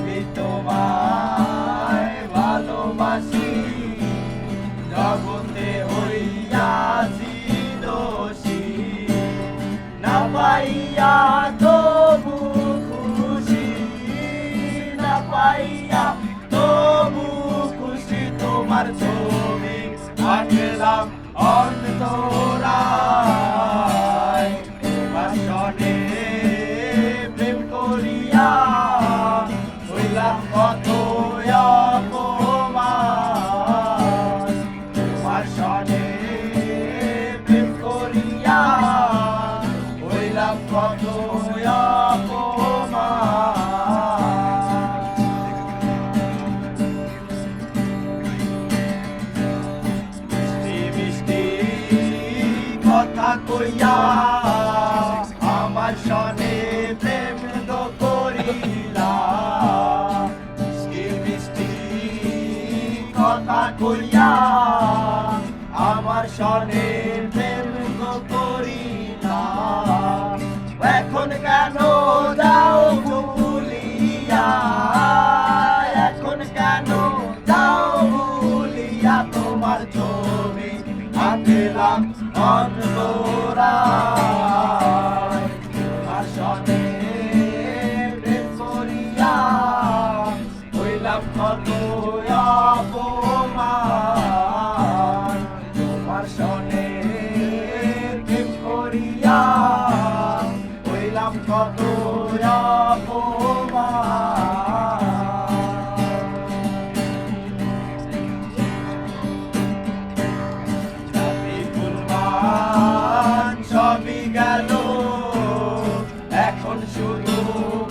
আমি তোমায় ভালোবাসি, জগতে হইয়াছি দোষী, না পাইয়া তবু খুশি, না পাইয়া তবু খুশি। তোমার ছবি আঁকলাম অন্তরায়, তোমার সনে প্রেম করিয়া হইলাম কত অপমান। তোমার সনে প্রেম করিয়া হইলাম কত অপমান। কথা কইয়া আমার সনে প্রেম তো করিলা, মিষ্টি মিষ্টি কথা কইয়া আমার সনে প্রেম তো করিলা। এখন কেন যাও ভুলিয়া, এখন কেন যাও ভুলিয়া। তোমার ছবি আঁকলাম অন্তরায়, তোমার সনে প্রেম করিয়া হইলাম কত অপমান। তোমার সনে প্রেম করিয়া হইলাম কত অপমান। সবই গেল এখন শুধু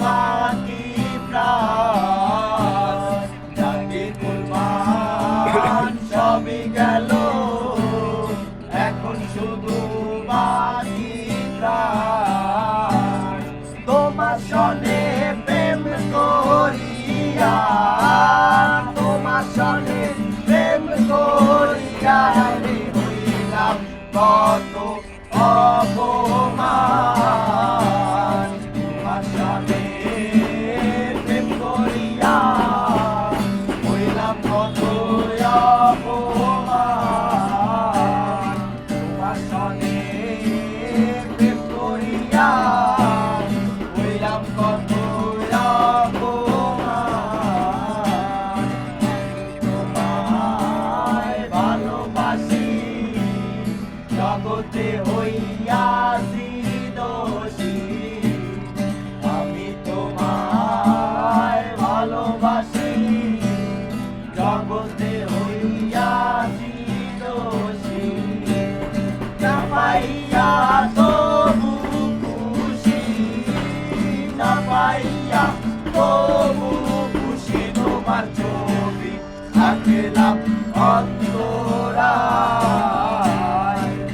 বাকি প্রাণ, জাগির কুরবান সবই গেল এখন শুধু বাকি প্রাণ। তোমার সনে প্রেম করিয়া, তোমার সনে প্রেম করিয়া হইলাম কত অপমান। তোমার সনে প্রেম করিয়া হইলাম কত অপমান। তোমার সনে প্রেম করিয়া হইলাম কত অপমান। তোমায় ভালোবাসি, জগতে হইয়াছি দোষী, আমি তোমায় ভালোবাসি, জগতে হইয়াছি দোষী, না পাইয়া তবু খুশি, না পাইয়া তবু খুশি। তোমার ছবি আঁকলাম অন্তরায়,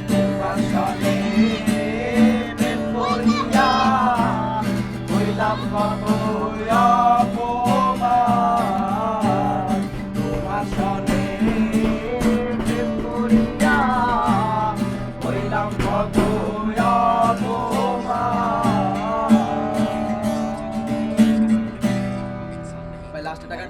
তোমার সনে প্রেম করিয়া হইলাম কত অপমান। তোমার সনে প্রেম করিয়া হইলাম কত অপমান।